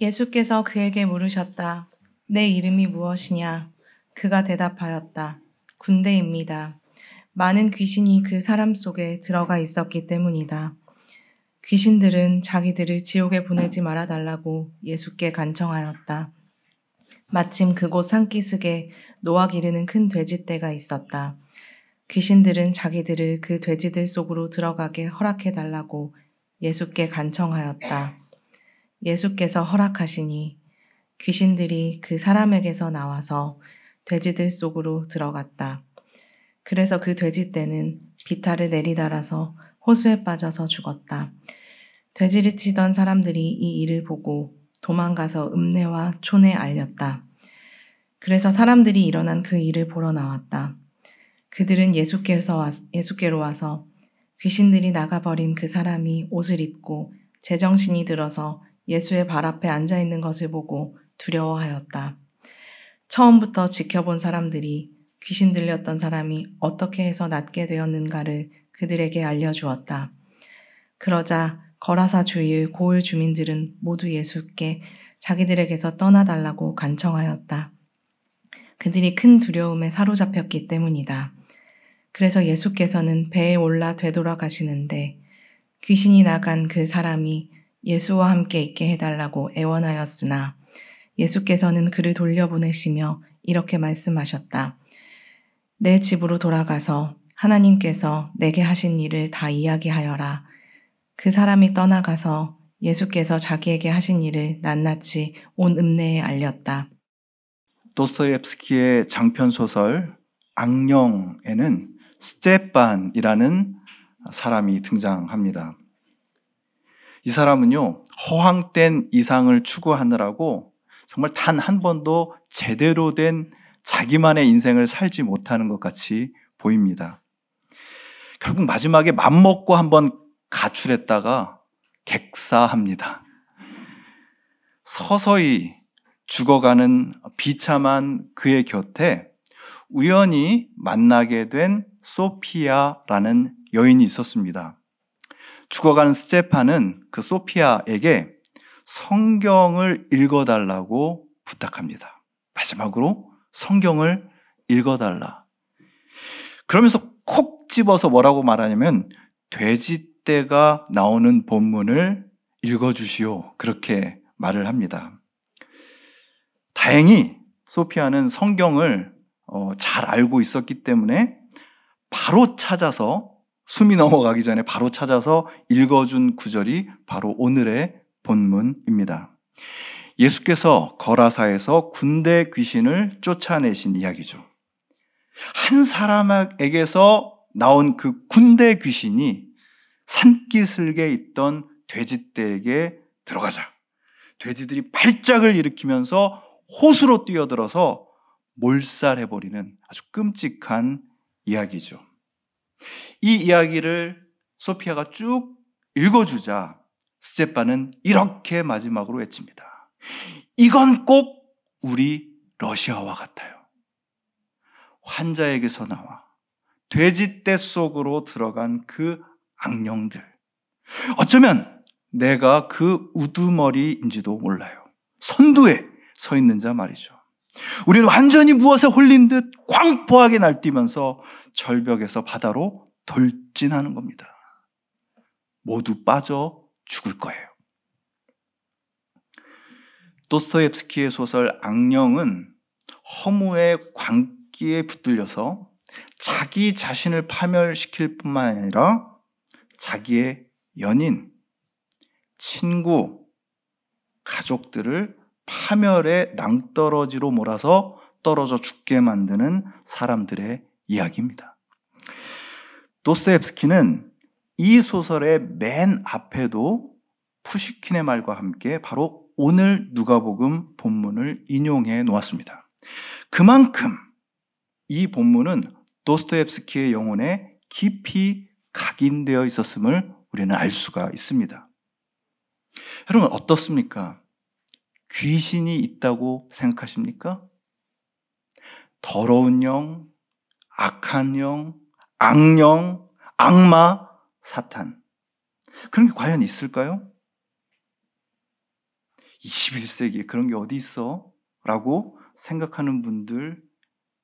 예수께서 그에게 물으셨다. 내 이름이 무엇이냐? 그가 대답하였다. 군대입니다. 많은 귀신이 그 사람 속에 들어가 있었기 때문이다. 귀신들은 자기들을 지옥에 보내지 말아달라고 예수께 간청하였다. 마침 그곳 산기슭에 노아 기르는 큰 돼지떼가 있었다. 귀신들은 자기들을 그 돼지들 속으로 들어가게 허락해달라고 예수께 간청하였다. 예수께서 허락하시니 귀신들이 그 사람에게서 나와서 돼지들 속으로 들어갔다. 그래서 그 돼지떼는 비탈을 내리달아서 호수에 빠져서 죽었다. 돼지를 치던 사람들이 이 일을 보고 도망가서 읍내와 촌에 알렸다. 그래서 사람들이 일어난 그 일을 보러 나왔다. 그들은 예수께로 와서 귀신들이 나가버린 그 사람이 옷을 입고 제정신이 들어서 예수의 발 앞에 앉아 있는 것을 보고 두려워하였다. 처음부터 지켜본 사람들이 귀신 들렸던 사람이 어떻게 해서 낫게 되었는가를 그들에게 알려주었다. 그러자 거라사 주위의 고을 주민들은 모두 예수께 자기들에게서 떠나달라고 간청하였다. 그들이 큰 두려움에 사로잡혔기 때문이다. 그래서 예수께서는 배에 올라 되돌아가시는데 귀신이 나간 그 사람이 예수와 함께 있게 해달라고 애원하였으나 예수께서는 그를 돌려보내시며 이렇게 말씀하셨다. 내 집으로 돌아가서 하나님께서 내게 하신 일을 다 이야기하여라. 그 사람이 떠나가서 예수께서 자기에게 하신 일을 낱낱이 온 읍내에 알렸다. 도스토옙스키의 장편 소설 악령에는 스테판이라는 사람이 등장합니다. 이 사람은요, 허황된 이상을 추구하느라고 정말 단 한 번도 제대로 된 자기만의 인생을 살지 못하는 것 같이 보입니다. 결국 마지막에 맘먹고 한번 가출했다가 객사합니다. 서서히 죽어가는 비참한 그의 곁에 우연히 만나게 된 소피아라는 여인이 있었습니다. 죽어가는 스테판은 그 소피아에게 성경을 읽어달라고 부탁합니다. 마지막으로 성경을 읽어달라. 그러면서 콕 집어서 뭐라고 말하냐면 돼지떼가 나오는 본문을 읽어주시오. 그렇게 말을 합니다. 다행히 소피아는 성경을 잘 알고 있었기 때문에 바로 찾아서 숨이 넘어가기 전에 바로 찾아서 읽어준 구절이 바로 오늘의 본문입니다. 예수께서 거라사에서 군대 귀신을 쫓아내신 이야기죠. 한 사람에게서 나온 그 군대 귀신이 산기슭에 있던 돼지떼에게 들어가자. 돼지들이 발작을 일으키면서 호수로 뛰어들어서 몰살해버리는 아주 끔찍한 이야기죠. 이 이야기를 소피아가 쭉 읽어주자 스테판은 이렇게 마지막으로 외칩니다. 이건 꼭 우리 러시아와 같아요. 환자에게서 나와 돼지떼 속으로 들어간 그 악령들. 어쩌면 내가 그 우두머리인지도 몰라요. 선두에 서 있는 자 말이죠. 우리는 완전히 무엇에 홀린 듯 광포하게 날뛰면서 절벽에서 바다로 돌진하는 겁니다. 모두 빠져 죽을 거예요. 도스토옙스키의 소설 악령은 허무의 광기에 붙들려서 자기 자신을 파멸시킬 뿐만 아니라 자기의 연인, 친구, 가족들을 파멸의 낭떠러지로 몰아서 떨어져 죽게 만드는 사람들의 이야기입니다. 도스토옙스키는 이 소설의 맨 앞에도 푸시킨의 말과 함께 바로 오늘 누가복음 본문을 인용해 놓았습니다. 그만큼 이 본문은 도스토옙스키의 영혼에 깊이 각인되어 있었음을 우리는 알 수가 있습니다. 여러분 어떻습니까? 귀신이 있다고 생각하십니까? 더러운 영, 악한 영, 악령, 악마, 사탄. 그런 게 과연 있을까요? 21세기에 그런 게 어디 있어? 라고 생각하는 분들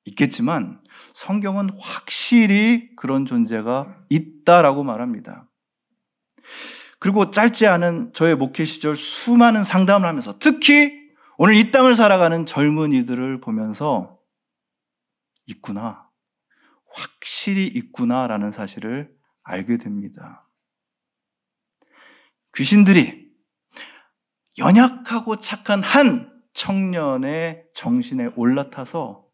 있겠지만 성경은 확실히 그런 존재가 있다라고 말합니다. 그리고 짧지 않은 저의 목회 시절 수많은 상담을 하면서 특히 오늘 이 땅을 살아가는 젊은이들을 보면서 있구나, 확실히 있구나라는 사실을 알게 됩니다. 귀신들이 연약하고 착한 한 청년의 정신에 올라타서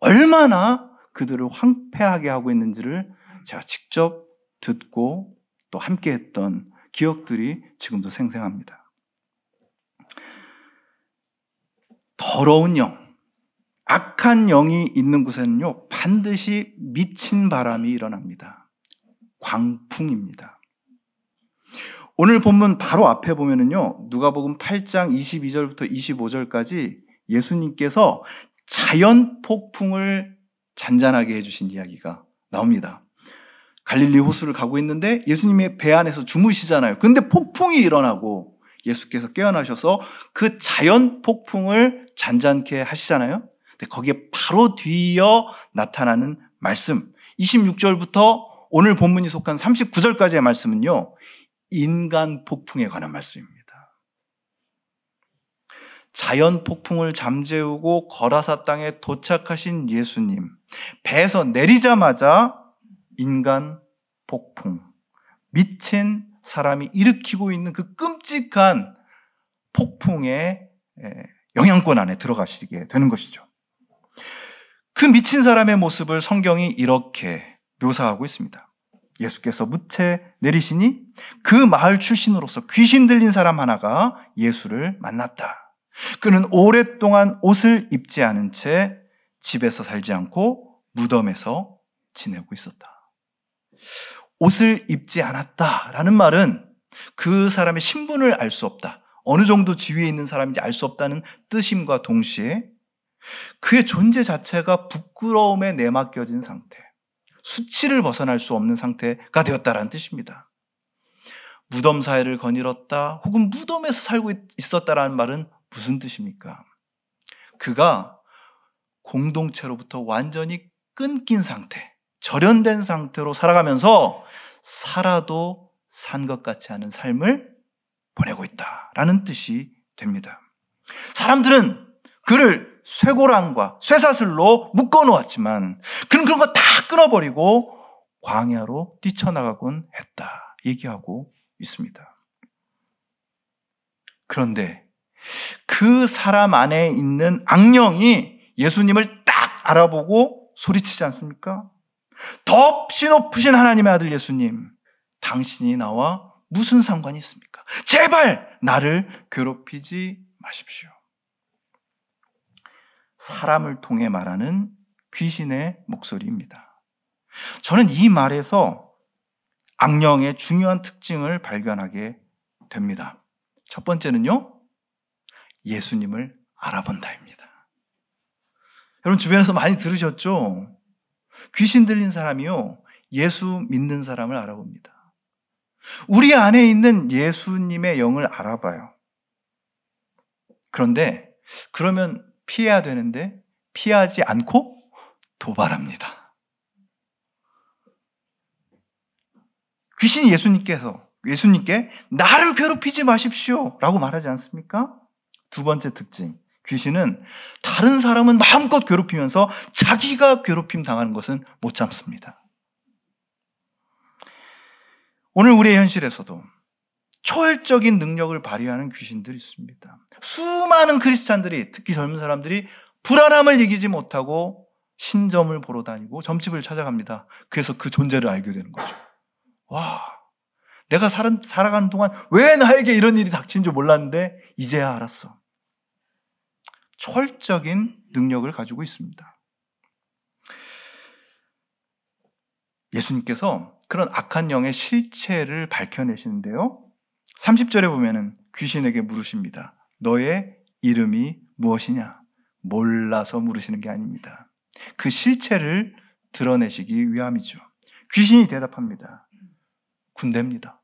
얼마나 그들을 황폐하게 하고 있는지를 제가 직접 듣고 또 함께 했던 기억들이 지금도 생생합니다. 더러운 영, 악한 영이 있는 곳에는요, 반드시 미친 바람이 일어납니다. 광풍입니다. 오늘 본문 바로 앞에 보면은요, 누가복음 8장 22절부터 25절까지 예수님께서 자연 폭풍을 잔잔하게 해주신 이야기가 나옵니다. 갈릴리 호수를 가고 있는데 예수님의 배 안에서 주무시잖아요. 근데 폭풍이 일어나고 예수께서 깨어나셔서 그 자연 폭풍을 잔잔케 하시잖아요. 근데 거기에 바로 뒤이어 나타나는 말씀, 26절부터 오늘 본문이 속한 39절까지의 말씀은요, 인간 폭풍에 관한 말씀입니다. 자연 폭풍을 잠재우고 거라사 땅에 도착하신 예수님, 배에서 내리자마자 인간 폭풍, 미친 사람이 일으키고 있는 그 끔찍한 폭풍의 영향권 안에 들어가시게 되는 것이죠. 그 미친 사람의 모습을 성경이 이렇게 묘사하고 있습니다. 예수께서 무채 내리시니 그 마을 출신으로서 귀신 들린 사람 하나가 예수를 만났다. 그는 오랫동안 옷을 입지 않은 채 집에서 살지 않고 무덤에서 지내고 있었다. 옷을 입지 않았다라는 말은 그 사람의 신분을 알 수 없다, 어느 정도 지위에 있는 사람인지 알 수 없다는 뜻임과 동시에 그의 존재 자체가 부끄러움에 내맡겨진 상태, 수치를 벗어날 수 없는 상태가 되었다라는 뜻입니다. 무덤 사이를 거닐었다 혹은 무덤에서 살고 있었다라는 말은 무슨 뜻입니까? 그가 공동체로부터 완전히 끊긴 상태, 절연된 상태로 살아가면서 살아도 산 것 같지 않은 삶을 보내고 있다라는 뜻이 됩니다. 사람들은 그를 쇠고랑과 쇠사슬로 묶어놓았지만 그는 그런 거 다 끊어버리고 광야로 뛰쳐나가곤 했다 얘기하고 있습니다. 그런데 그 사람 안에 있는 악령이 예수님을 딱 알아보고 소리치지 않습니까? 덥시 높으신 하나님의 아들 예수님, 당신이 나와 무슨 상관이 있습니까? 제발 나를 괴롭히지 마십시오. 사람을 통해 말하는 귀신의 목소리입니다. 저는 이 말에서 악령의 중요한 특징을 발견하게 됩니다. 첫 번째는요, 예수님을 알아본다입니다. 여러분 주변에서 많이 들으셨죠? 귀신 들린 사람이요, 예수 믿는 사람을 알아봅니다. 우리 안에 있는 예수님의 영을 알아봐요. 그런데 그러면 피해야 되는데 피하지 않고 도발합니다. 귀신이 예수님께 나를 괴롭히지 마십시오 라고 말하지 않습니까? 두 번째 특징, 귀신은 다른 사람은 마음껏 괴롭히면서 자기가 괴롭힘 당하는 것은 못 참습니다. 오늘 우리의 현실에서도 초월적인 능력을 발휘하는 귀신들이 있습니다. 수많은 크리스찬들이, 특히 젊은 사람들이 불안함을 이기지 못하고 신점을 보러 다니고 점집을 찾아갑니다. 그래서 그 존재를 알게 되는 거죠. 와, 내가 살아가는 동안 왜 나에게 이런 일이 닥친 줄 몰랐는데 이제야 알았어. 초월적인 능력을 가지고 있습니다. 예수님께서 그런 악한 영의 실체를 밝혀내시는데요, 30절에 보면은 귀신에게 물으십니다. 너의 이름이 무엇이냐? 몰라서 물으시는 게 아닙니다. 그 실체를 드러내시기 위함이죠. 귀신이 대답합니다. 군대입니다.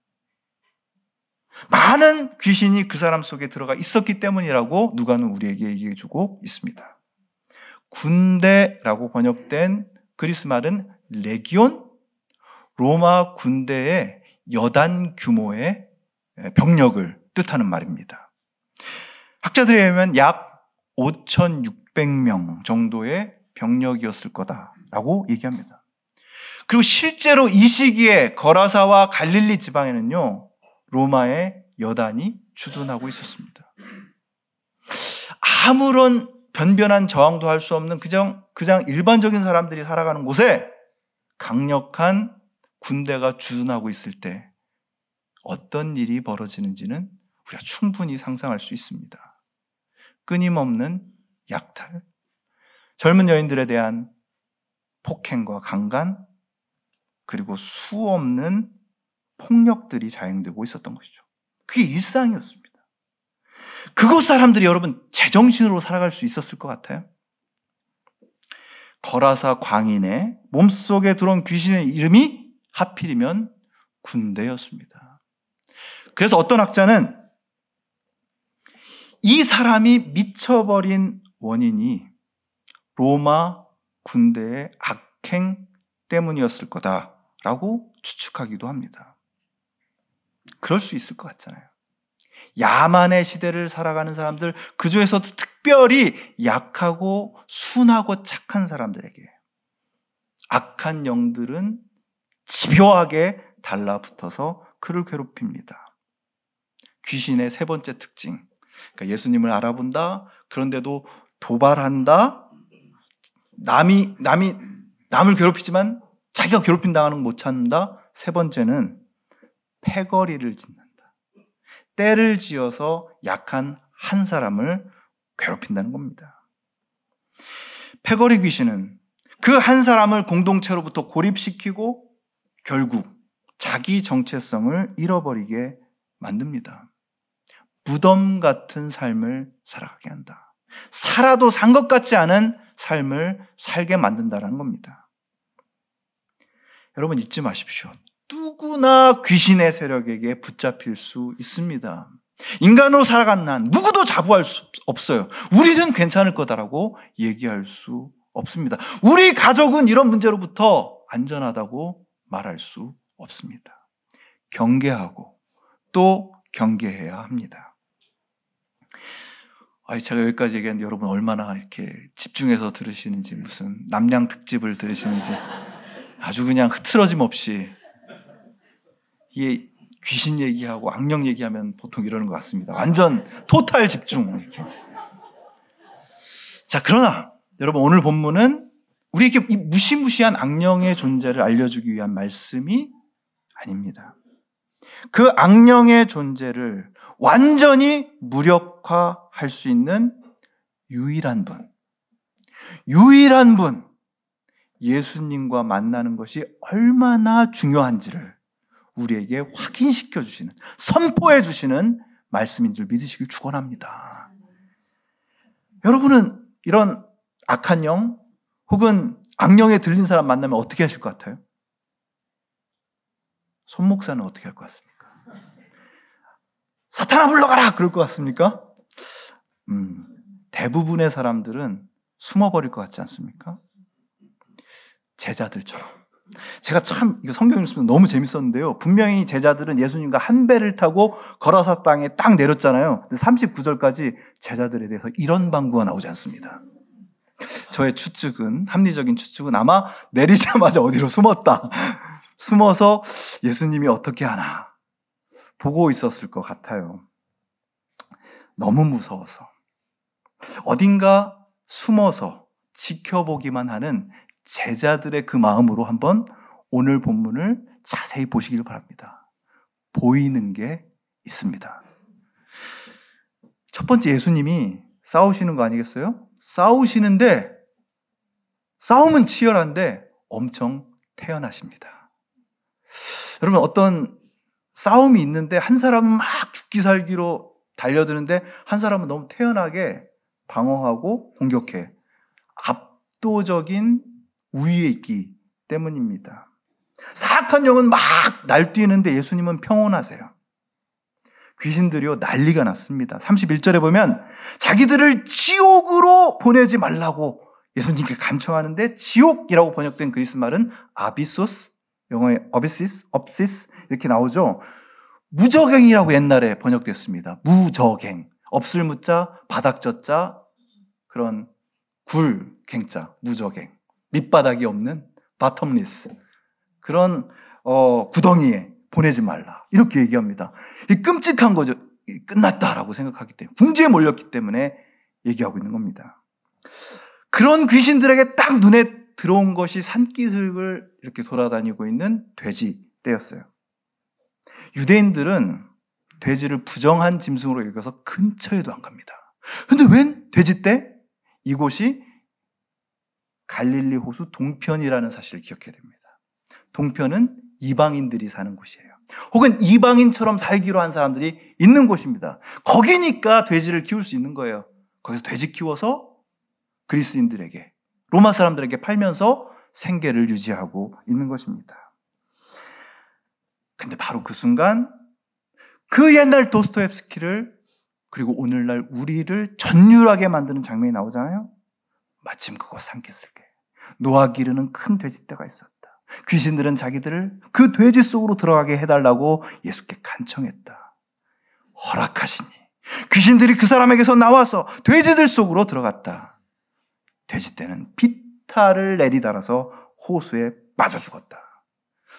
많은 귀신이 그 사람 속에 들어가 있었기 때문이라고 누가는 우리에게 얘기해주고 있습니다. 군대라고 번역된 그리스 말은 레기온, 로마 군대의 여단 규모의 병력을 뜻하는 말입니다. 학자들에 의하면 약 5,600명 정도의 병력이었을 거다라고 얘기합니다. 그리고 실제로 이 시기에 거라사와 갈릴리 지방에는요, 로마의 여단이 주둔하고 있었습니다. 아무런 변변한 저항도 할 수 없는 그냥 일반적인 사람들이 살아가는 곳에 강력한 군대가 주둔하고 있을 때 어떤 일이 벌어지는지는 우리가 충분히 상상할 수 있습니다. 끊임없는 약탈, 젊은 여인들에 대한 폭행과 강간, 그리고 수없는 폭력들이 자행되고 있었던 것이죠. 그게 일상이었습니다. 그곳 사람들이 여러분 제정신으로 살아갈 수 있었을 것 같아요? 거라사 광인의 몸속에 들어온 귀신의 이름이 하필이면 군대였습니다. 그래서 어떤 학자는 이 사람이 미쳐버린 원인이 로마 군대의 악행 때문이었을 거다라고 추측하기도 합니다. 그럴 수 있을 것 같잖아요. 야만의 시대를 살아가는 사람들, 그 중에서도 특별히 약하고 순하고 착한 사람들에게 악한 영들은 집요하게 달라붙어서 그를 괴롭힙니다. 귀신의 세 번째 특징, 그러니까 예수님을 알아본다, 그런데도 도발한다, 남을 괴롭히지만 자기가 괴롭힌 당하는 걸 못 찾는다. 세 번째는 패거리를 짓는다. 때를 지어서 약한 한 사람을 괴롭힌다는 겁니다. 패거리 귀신은 그 한 사람을 공동체로부터 고립시키고 결국 자기 정체성을 잃어버리게 만듭니다. 무덤 같은 삶을 살아가게 한다. 살아도 산 것 같지 않은 삶을 살게 만든다는 겁니다. 여러분 잊지 마십시오. 누구나 귀신의 세력에게 붙잡힐 수 있습니다. 인간으로 살아가는 한 누구도 자부할 수 없어요. 우리는 괜찮을 거다라고 얘기할 수 없습니다. 우리 가족은 이런 문제로부터 안전하다고 말할 수 없습니다. 경계하고 또 경계해야 합니다. 제가 여기까지 얘기했는데 여러분 얼마나 이렇게 집중해서 들으시는지, 무슨 남양 특집을 들으시는지 아주 그냥 흐트러짐 없이, 이게 귀신 얘기하고 악령 얘기하면 보통 이러는 것 같습니다. 완전 토탈 집중. 이렇게. 자, 그러나 여러분 오늘 본문은 우리에게 이 무시무시한 악령의 존재를 알려주기 위한 말씀이 아닙니다. 그 악령의 존재를 완전히 무력화할 수 있는 유일한 분, 예수님과 만나는 것이 얼마나 중요한지를 우리에게 확인시켜 주시는, 선포해 주시는 말씀인 줄 믿으시길 축원합니다. 여러분은 이런 악한 영 혹은 악령에 들린 사람 만나면 어떻게 하실 것 같아요? 손 목사는 어떻게 할 것 같습니까? 사탄아 물러가라! 그럴 것 같습니까? 대부분의 사람들은 숨어버릴 것 같지 않습니까? 제자들처럼. 제가 참 성경 읽으면서 너무 재밌었는데요. 분명히 제자들은 예수님과 한 배를 타고 거라사 땅에 딱 내렸잖아요. 39절까지 제자들에 대해서 이런 방구가 나오지 않습니다. 저의 추측은, 합리적인 추측은 아마 내리자마자 어디로 숨어서 예수님이 어떻게 하나 보고 있었을 것 같아요. 너무 무서워서 어딘가 숨어서 지켜보기만 하는 제자들의 그 마음으로 한번 오늘 본문을 자세히 보시길 바랍니다. 보이는 게 있습니다. 첫 번째, 예수님이 싸우시는 거 아니겠어요? 싸우시는데, 싸움은 치열한데 엄청 태연하십니다. 여러분, 어떤 싸움이 있는데 한 사람은 막 죽기 살기로 달려드는데 한 사람은 너무 태연하게 방어하고 공격해. 압도적인 우위에 있기 때문입니다. 사악한 영은 막 날뛰는데 예수님은 평온하세요. 귀신들이요 난리가 났습니다. 31절에 보면 자기들을 지옥으로 보내지 말라고 예수님께 간청하는데, 지옥이라고 번역된 그리스 말은 아비소스, 영어에 업시스 이렇게 나오죠. 무저갱이라고 옛날에 번역됐습니다. 무저갱, 없을 무자, 바닥저자, 그런 굴갱자, 무저갱, 밑바닥이 없는 바텀리스, 그런 구덩이에 보내지 말라, 이렇게 얘기합니다. 이 끔찍한 거죠. 끝났다라고 생각하기 때문에, 궁지에 몰렸기 때문에 얘기하고 있는 겁니다. 그런 귀신들에게 딱 눈에 들어온 것이 산기슭을 이렇게 돌아다니고 있는 돼지떼였어요. 유대인들은 돼지를 부정한 짐승으로 여겨서 근처에도 안 갑니다. 근데 웬 돼지떼? 이곳이 갈릴리 호수 동편이라는 사실을 기억해야 됩니다. 동편은 이방인들이 사는 곳이에요. 혹은 이방인처럼 살기로 한 사람들이 있는 곳입니다. 거기니까 돼지를 키울 수 있는 거예요. 거기서 돼지 키워서 그리스인들에게, 로마 사람들에게 팔면서 생계를 유지하고 있는 것입니다. 근데 바로 그 순간 그 옛날 도스토옙스키를, 그리고 오늘날 우리를 전율하게 만드는 장면이 나오잖아요. 마침 그곳 산기슭에 노아 기르는 큰 돼지떼가 있었다. 귀신들은 자기들을 그 돼지 속으로 들어가게 해달라고 예수께 간청했다. 허락하시니 귀신들이 그 사람에게서 나와서 돼지들 속으로 들어갔다. 돼지떼는 비탈을 내리달아서 호수에 빠져 죽었다.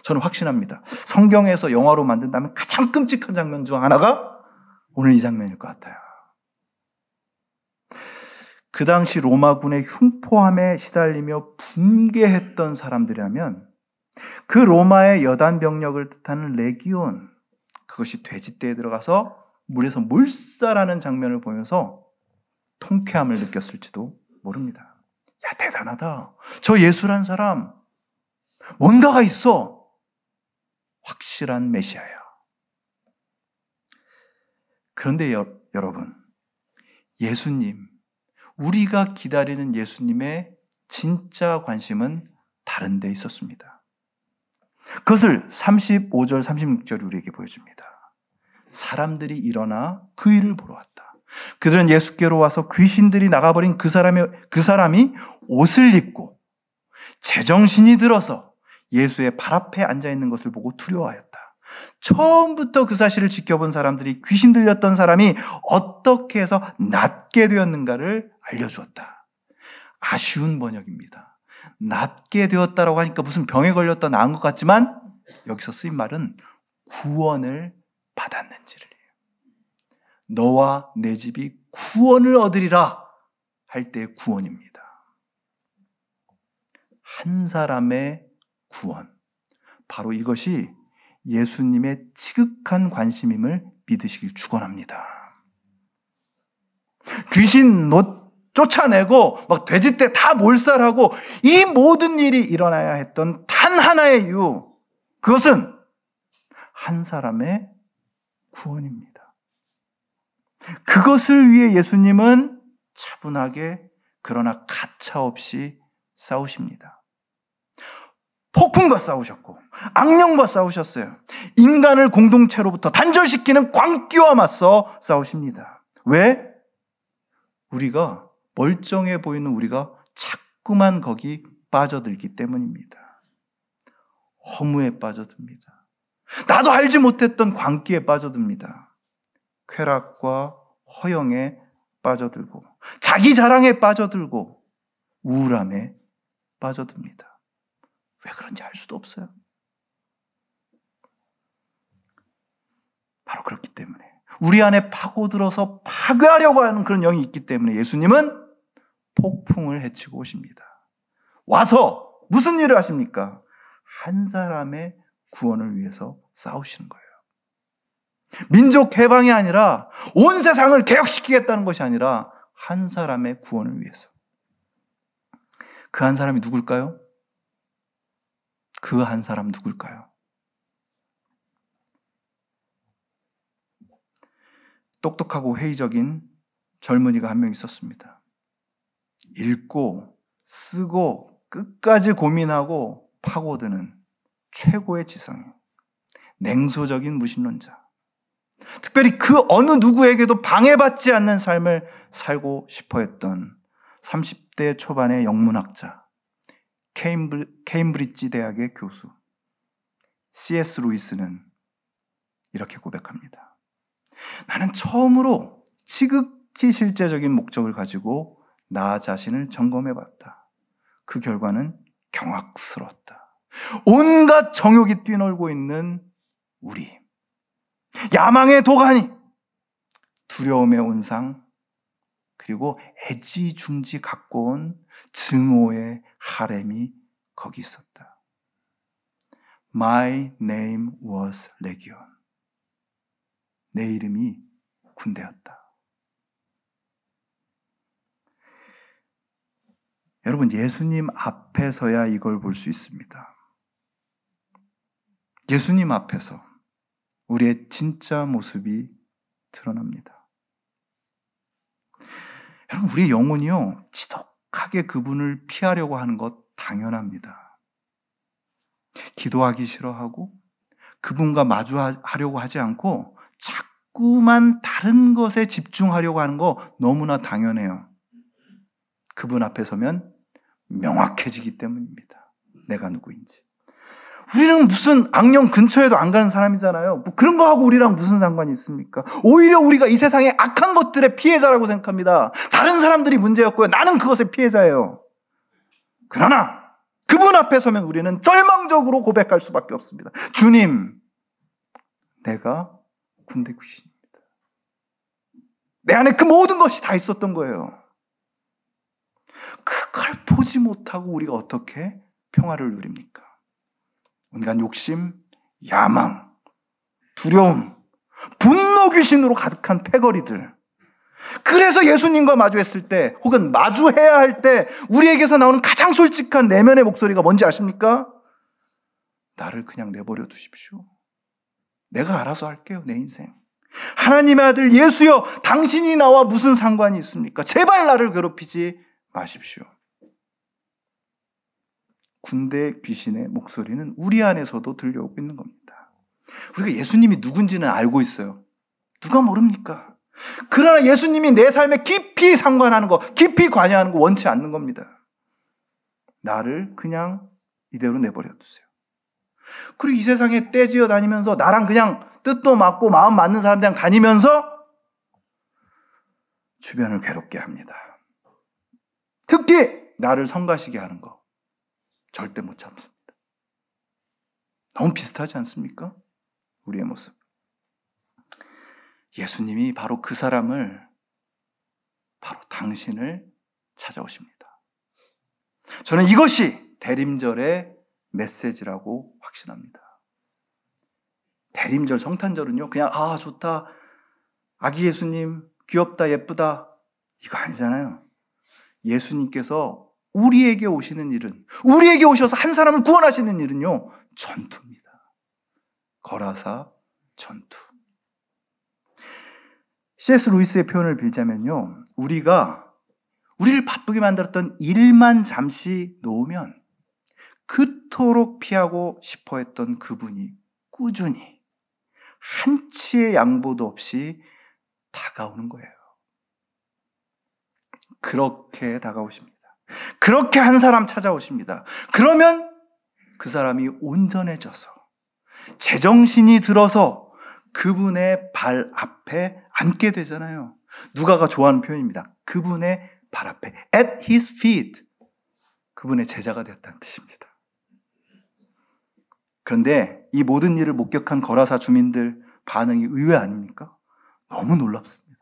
저는 확신합니다. 성경에서 영화로 만든다면 가장 끔찍한 장면 중 하나가 오늘 이 장면일 것 같아요. 그 당시 로마군의 흉포함에 시달리며 분개했던 사람들이라면 그 로마의 여단 병력을 뜻하는 레기온, 그것이 돼지떼에 들어가서 물에서 몰살하는 장면을 보면서 통쾌함을 느꼈을지도 모릅니다. 야, 대단하다. 저 예수란 사람 뭔가가 있어. 확실한 메시아야. 그런데 여러분, 예수님, 우리가 기다리는 예수님의 진짜 관심은 다른 데 있었습니다. 그것을 35절, 36절이 우리에게 보여줍니다. 사람들이 일어나 그 일을 보러 왔다. 그들은 예수께로 와서 귀신들이 나가버린 그 사람이 옷을 입고 제정신이 들어서 예수의 발 앞에 앉아있는 것을 보고 두려워하였다. 처음부터 그 사실을 지켜본 사람들이 귀신 들렸던 사람이 어떻게 해서 낫게 되었는가를 알려주었다. 아쉬운 번역입니다. 낫게 되었다라고 하니까 무슨 병에 걸렸다 나은 것 같지만 여기서 쓰인 말은 구원을 받았는지를, 너와 내 집이 구원을 얻으리라 할 때의 구원입니다. 한 사람의 구원, 바로 이것이 예수님의 지극한 관심임을 믿으시길 축원합니다. 귀신 쫓아내고 막 돼지떼 다 몰살하고 이 모든 일이 일어나야 했던 단 하나의 이유, 그것은 한 사람의 구원입니다. 그것을 위해 예수님은 차분하게 그러나 가차없이 싸우십니다. 폭풍과 싸우셨고 악령과 싸우셨어요. 인간을 공동체로부터 단절시키는 광기와 맞서 싸우십니다. 왜? 우리가 멀쩡해 보이는 우리가 자꾸만 거기 빠져들기 때문입니다. 허무에 빠져듭니다. 나도 알지 못했던 광기에 빠져듭니다. 쾌락과 허영에 빠져들고 자기 자랑에 빠져들고 우울함에 빠져듭니다. 왜 그런지 알 수도 없어요. 바로 그렇기 때문에 우리 안에 파고들어서 파괴하려고 하는 그런 영이 있기 때문에 예수님은 폭풍을 헤치고 오십니다. 와서 무슨 일을 하십니까? 한 사람의 구원을 위해서 싸우시는 거예요. 민족 해방이 아니라 온 세상을 개혁시키겠다는 것이 아니라 한 사람의 구원을 위해서. 그 한 사람이 누굴까요? 그 한 사람 누굴까요? 똑똑하고 회의적인 젊은이가 한 명 있었습니다. 읽고 쓰고 끝까지 고민하고 파고드는 최고의 지성인 냉소적인 무신론자. 특별히 그 어느 누구에게도 방해받지 않는 삶을 살고 싶어 했던 30대 초반의 영문학자, 케임브리지 대학의 교수 C.S. 루이스는 이렇게 고백합니다. 나는 처음으로 지극히 실제적인 목적을 가지고 나 자신을 점검해봤다. 그 결과는 경악스러웠다. 온갖 정욕이 뛰놀고 있는 우리, 야망의 도가니, 두려움의 온상, 그리고 애지중지 갖고 온 증오의 하렘이 거기 있었다. My name was Legion. 내 이름이 군대였다. 여러분, 예수님 앞에서야 이걸 볼 수 있습니다. 예수님 앞에서 우리의 진짜 모습이 드러납니다. 여러분, 우리의 영혼이요, 지독하게 그분을 피하려고 하는 것 당연합니다. 기도하기 싫어하고 그분과 마주하려고 하지 않고 자꾸만 다른 것에 집중하려고 하는 거 너무나 당연해요. 그분 앞에 서면 명확해지기 때문입니다. 내가 누구인지. 우리는 무슨 악령 근처에도 안 가는 사람이잖아요. 뭐 그런 거하고 우리랑 무슨 상관이 있습니까? 오히려 우리가 이 세상의 악한 것들의 피해자라고 생각합니다. 다른 사람들이 문제였고요. 나는 그것의 피해자예요. 그러나 그분 앞에 서면 우리는 절망적으로 고백할 수밖에 없습니다. 주님, 내가 군대 귀신입니다. 내 안에 그 모든 것이 다 있었던 거예요. 그걸 보지 못하고 우리가 어떻게 평화를 누립니까? 온갖 욕심, 야망, 두려움, 분노 귀신으로 가득한 패거리들. 그래서 예수님과 마주했을 때 혹은 마주해야 할 때 우리에게서 나오는 가장 솔직한 내면의 목소리가 뭔지 아십니까? 나를 그냥 내버려 두십시오. 내가 알아서 할게요, 내 인생. 하나님의 아들 예수여, 당신이 나와 무슨 상관이 있습니까? 제발 나를 괴롭히지 마십시오. 군대 귀신의 목소리는 우리 안에서도 들려오고 있는 겁니다. 우리가 예수님이 누군지는 알고 있어요. 누가 모릅니까? 그러나 예수님이 내 삶에 깊이 상관하는 거, 깊이 관여하는 거 원치 않는 겁니다. 나를 그냥 이대로 내버려 두세요. 그리고 이 세상에 떼지어 다니면서 나랑 그냥 뜻도 맞고 마음 맞는 사람들이랑 다니면서 주변을 괴롭게 합니다. 특히 나를 성가시게 하는 거 절대 못 참습니다. 너무 비슷하지 않습니까? 우리의 모습. 예수님이 바로 그 사람을, 바로 당신을 찾아오십니다. 저는 이것이 대림절의 메시지라고 확신합니다. 대림절, 성탄절은요, 그냥 좋다, 아기 예수님 귀엽다, 예쁘다, 이거 아니잖아요. 예수님께서 우리에게 오시는 일은, 우리에게 오셔서 한 사람을 구원하시는 일은요, 전투입니다. 거라사 전투. C.S. 루이스의 표현을 빌자면요, 우리를 바쁘게 만들었던 일만 잠시 놓으면 그토록 피하고 싶어 했던 그분이 꾸준히 한치의 양보도 없이 다가오는 거예요. 그렇게 다가오십니다. 그렇게 한 사람 찾아오십니다. 그러면 그 사람이 온전해져서 제정신이 들어서 그분의 발 앞에 앉게 되잖아요. 누가가 좋아하는 표현입니다. 그분의 발 앞에, at his feet, 그분의 제자가 되었다는 뜻입니다. 그런데 이 모든 일을 목격한 거라사 주민들 반응이 의외 아닙니까? 너무 놀랍습니다.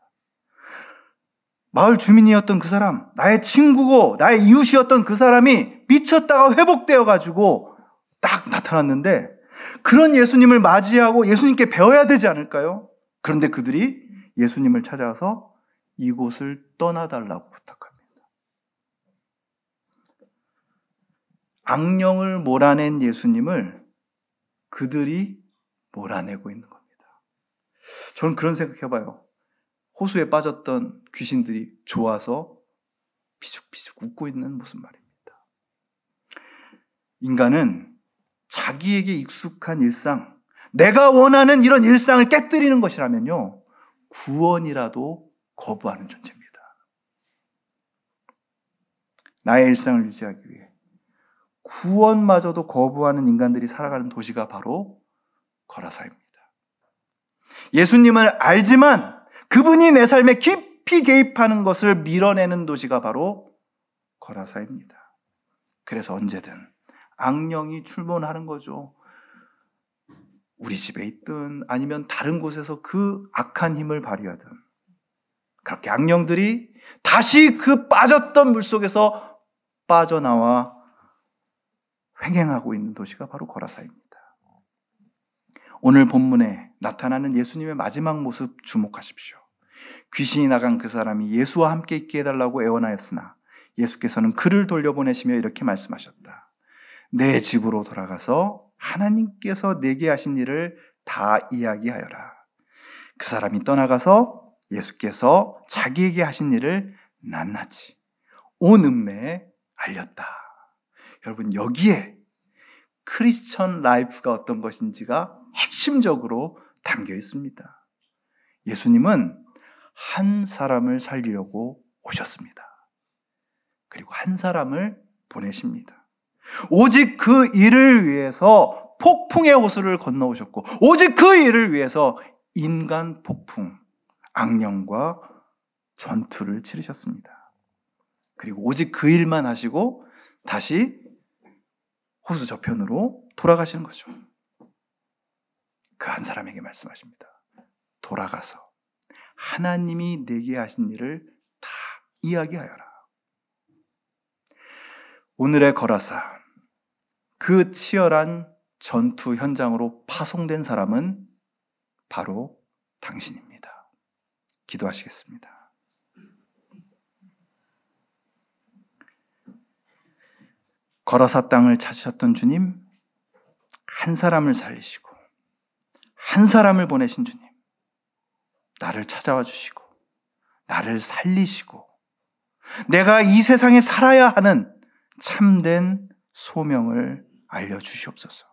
마을 주민이었던 그 사람, 나의 친구고 나의 이웃이었던 그 사람이 미쳤다가 회복되어 가지고 딱 나타났는데, 그런 예수님을 맞이하고 예수님께 배워야 되지 않을까요? 그런데 그들이 예수님을 찾아와서 이곳을 떠나달라고 부탁합니다. 악령을 몰아낸 예수님을 그들이 몰아내고 있는 겁니다. 저는 그런 생각해봐요. 호수에 빠졌던 귀신들이 좋아서 피죽피죽 웃고 있는 무슨 말입니다. 인간은 자기에게 익숙한 일상, 내가 원하는 이런 일상을 깨뜨리는 것이라면요, 구원이라도 거부하는 존재입니다. 나의 일상을 유지하기 위해 구원마저도 거부하는 인간들이 살아가는 도시가 바로 거라사입니다. 예수님을 알지만 그분이 내 삶에 깊이 개입하는 것을 밀어내는 도시가 바로 거라사입니다. 그래서 언제든 악령이 출몰하는 거죠. 우리 집에 있든 아니면 다른 곳에서 그 악한 힘을 발휘하든, 그렇게 악령들이 다시 그 빠졌던 물속에서 빠져나와 횡행하고 있는 도시가 바로 거라사입니다. 오늘 본문에 나타나는 예수님의 마지막 모습 주목하십시오. 귀신이 나간 그 사람이 예수와 함께 있게 해달라고 애원하였으나 예수께서는 그를 돌려보내시며 이렇게 말씀하셨다. 내 집으로 돌아가서 하나님께서 내게 하신 일을 다 이야기하여라. 그 사람이 떠나가서 예수께서 자기에게 하신 일을 낱낱이 온 읍내에 알렸다. 여러분, 여기에 크리스천 라이프가 어떤 것인지가 핵심적으로 담겨 있습니다. 예수님은 한 사람을 살리려고 오셨습니다. 그리고 한 사람을 보내십니다. 오직 그 일을 위해서 폭풍의 호수를 건너오셨고, 오직 그 일을 위해서 인간 폭풍, 악령과 전투를 치르셨습니다. 그리고 오직 그 일만 하시고 다시 호수 저편으로 돌아가시는 거죠. 그 한 사람에게 말씀하십니다. 돌아가서 하나님이 내게 하신 일을 다 이야기하여라. 오늘의 거라사, 그 치열한 전투 현장으로 파송된 사람은 바로 당신입니다. 기도하시겠습니다. 거라사 땅을 찾으셨던 주님, 한 사람을 살리시고 한 사람을 보내신 주님, 나를 찾아와 주시고 나를 살리시고 내가 이 세상에 살아야 하는 참된 소명을 알려주시옵소서.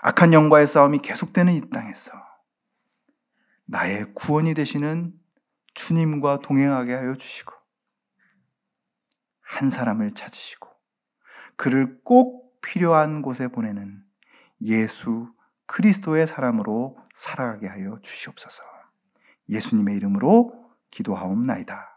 악한 영과의 싸움이 계속되는 이 땅에서 나의 구원이 되시는 주님과 동행하게 하여 주시고 한 사람을 찾으시고 그를 꼭 필요한 곳에 보내는 예수 그리스도의 사람으로 살아가게 하여 주시옵소서. 예수님의 이름으로 기도하옵나이다.